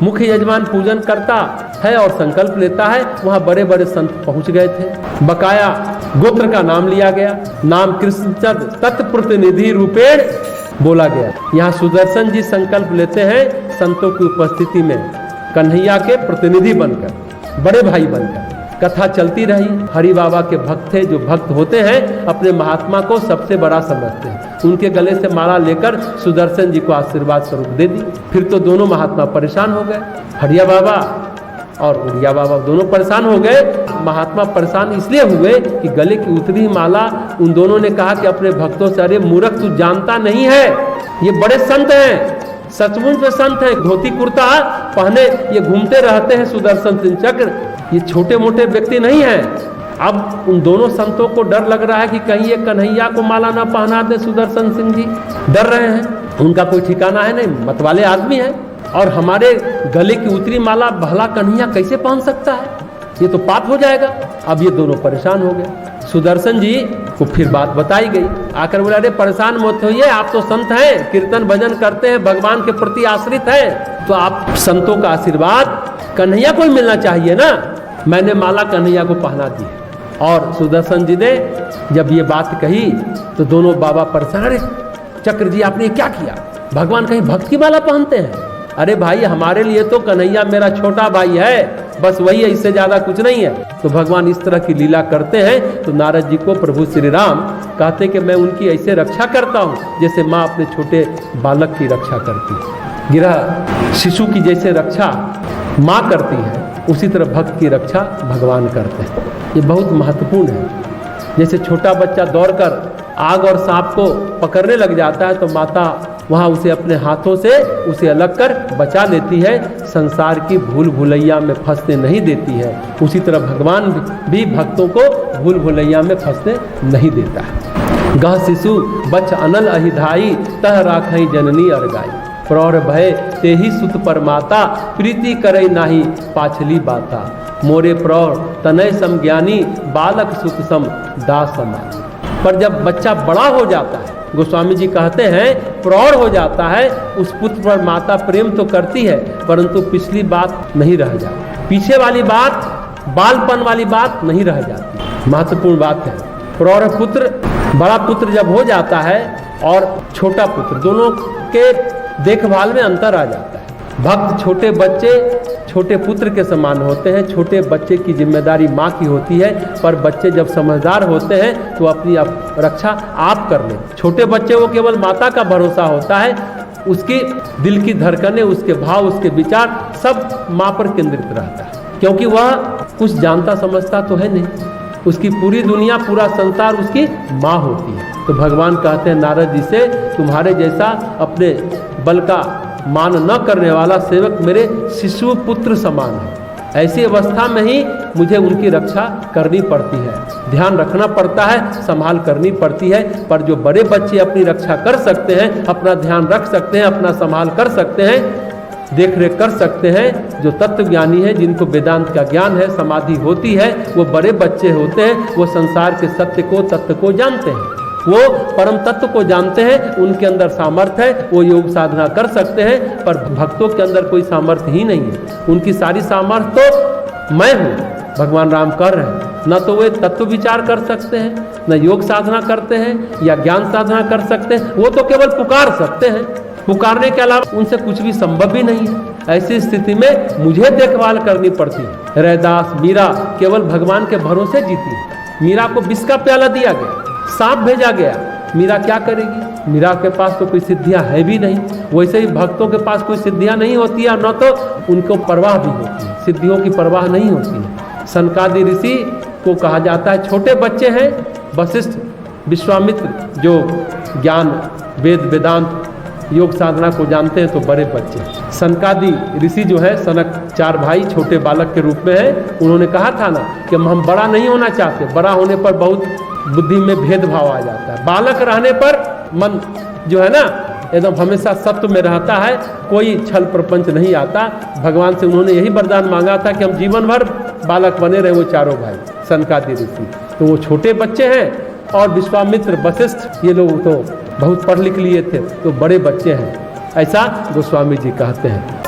मुख्य यजमान पूजन करता है और संकल्प लेता है। वहां बड़े बड़े संत पहुंच गए थे। बकाया गोत्र का नाम लिया गया। नाम कृष्णचंद्र तत्प्रतिनिधि रूपेण बोला गया। यहाँ सुदर्शन जी संकल्प लेते हैं संतों की उपस्थिति में कन्हैया के प्रतिनिधि बनकर, बड़े भाई बनकर। कथा चलती रही। हरि बाबा के भक्त थे। जो भक्त होते हैं अपने महात्मा को सबसे बड़ा समझते हैं। उनके गले से माला लेकर सुदर्शन जी को आशीर्वाद स्वरूप दे दी। फिर तो दोनों महात्मा परेशान हो गए। हरिया बाबा और उड़िया बाबा दोनों परेशान हो गए। महात्मा परेशान इसलिए हुए कि गले की उतरी माला उन दोनों ने कहा कि अपने भक्तों से, अरे मूर्ख तू जानता नहीं है, ये बड़े संत हैं, सचमुच में संत हैं, धोती कुर्ता पहने ये घूमते रहते हैं सुदर्शन सिंह चक्र, ये छोटे मोटे व्यक्ति नहीं हैं। अब उन दोनों संतों को डर लग रहा है कि कहीं ये कन्हैया को माला ना पहना दे सुदर्शन सिंह जी। डर रहे हैं, उनका कोई ठिकाना है नहीं, मतवाले आदमी है। और हमारे गले की उतरी माला भला कन्हैया कैसे पहन सकता है, ये तो पाप हो जाएगा। अब ये दोनों परेशान हो गए। सुदर्शन जी को फिर बात बताई गई। आकर बोला, अरे परेशान मत होइए, आप तो संत हैं, कीर्तन भजन करते हैं, भगवान के प्रति आश्रित हैं, तो आप संतों का आशीर्वाद कन्हैया को मिलना चाहिए ना। मैंने माला कन्हैया को पहना दी। और सुदर्शन जी ने जब ये बात कही तो दोनों बाबा परेशान, अरे चक्र जी आपने क्या किया, भगवान कहीं भक्त की माला पहनते हैं? अरे भाई हमारे लिए तो कन्हैया मेरा छोटा भाई है, बस वही है, इससे ज्यादा कुछ नहीं है। तो भगवान इस तरह की लीला करते हैं। तो नारद जी को प्रभु श्री राम कहते कि मैं उनकी ऐसे रक्षा करता हूँ जैसे माँ अपने छोटे बालक की रक्षा करती है। गिरह शिशु की जैसे रक्षा माँ करती है, उसी तरह भक्त की रक्षा भगवान करते हैं। ये बहुत महत्वपूर्ण है। जैसे छोटा बच्चा दौड़कर आग और सांप को पकड़ने लग जाता है तो माता वहाँ उसे अपने हाथों से उसे अलग कर बचा लेती है, संसार की भूल भुलैया में फंसने नहीं देती है। उसी तरह भगवान भी भक्तों को भूल भुलैया में फंसने नहीं देता है। गह शिशु बच अनल अहिधाई, तह राखई जननी अरगाई, प्रौढ़ भय ते ही सुत पर माता, प्रीति करे नाही पाछली बाता, मोरे प्रौढ़ तनय सम ज्ञानी, बालक सुत सम दास समान। पर जब बच्चा बड़ा हो जाता है, गोस्वामी जी कहते हैं प्रौढ़ हो जाता है, उस पुत्र पर माता प्रेम तो करती है परंतु पिछली बात नहीं रह जाती, पीछे वाली बात, बालपन वाली बात नहीं रह जाती। महत्वपूर्ण बात है। प्रौढ़ पुत्र, बड़ा पुत्र जब हो जाता है और छोटा पुत्र, दोनों के देखभाल में अंतर आ जाता है। भक्त छोटे बच्चे छोटे पुत्र के समान होते हैं। छोटे बच्चे की जिम्मेदारी माँ की होती है, पर बच्चे जब समझदार होते हैं तो अपनी रक्षा आप कर लें। छोटे बच्चे को केवल माता का भरोसा होता है, उसकी दिल की धड़कनें, उसके भाव, उसके विचार सब माँ पर केंद्रित रहता है, क्योंकि वह कुछ जानता समझता तो है नहीं। उसकी पूरी दुनिया, पूरा संसार उसकी माँ होती है। तो भगवान कहते हैं नारद जी से, तुम्हारे जैसा अपने बल का मान न करने वाला सेवक मेरे शिशु पुत्र समान है। ऐसी अवस्था में ही मुझे उनकी रक्षा करनी पड़ती है, ध्यान रखना पड़ता है, संभाल करनी पड़ती है। पर जो बड़े बच्चे अपनी रक्षा कर सकते हैं, अपना ध्यान रख सकते हैं, अपना संभाल कर सकते हैं, देख रेख कर सकते हैं, जो तत्व ज्ञानी है, जिनको वेदांत का ज्ञान है, समाधि होती है, वो बड़े बच्चे होते हैं। वो संसार के सत्य को, तत्व को जानते हैं, वो परम तत्व को जानते हैं, उनके अंदर सामर्थ्य है, वो योग साधना कर सकते हैं। पर भक्तों के अंदर कोई सामर्थ्य ही नहीं है। उनकी सारी सामर्थ्य तो मैं हूँ, भगवान राम कर रहे हैं। न तो वे तत्व विचार कर सकते हैं, न योग साधना करते हैं या ज्ञान साधना कर सकते हैं, वो तो केवल पुकार सकते हैं। पुकारने के अलावा उनसे कुछ भी संभव भी नहीं है। ऐसी स्थिति में मुझे देखभाल करनी पड़ती है। रैदास मीरा केवल भगवान के भरोसे जीती है। मीरा को विष का प्याला दिया गया, सांप भेजा गया, मीरा क्या करेगी? मीरा के पास तो कोई सिद्धियां है भी नहीं। वैसे ही भक्तों के पास कोई सिद्धियां नहीं होती है, न तो उनको परवाह भी होती है, सिद्धियों की परवाह नहीं होती है। सनकादि ऋषि को कहा जाता है छोटे बच्चे हैं। वशिष्ठ, विश्वामित्र जो ज्ञान, वेद वेदांत योग साधना को जानते हैं तो बड़े बच्चे। सनकादि ऋषि जो है, सनक 4 भाई छोटे बालक के रूप में है। उन्होंने कहा था ना कि हम बड़ा नहीं होना चाहते, बड़ा होने पर बहुत बुद्धि में भेदभाव आ जाता है। बालक रहने पर मन जो है ना एकदम हमेशा सत्व में रहता है, कोई छल प्रपंच नहीं आता। भगवान से उन्होंने यही वरदान मांगा था कि हम जीवन भर बालक बने रहे वो चारों भाई सनकादि ऋषि। तो वो छोटे बच्चे हैं और विश्वामित्र, वशिष्ठ ये लोग तो बहुत पढ़ लिख लिए थे, तो बड़े बच्चे हैं, ऐसा गोस्वामी जी कहते हैं।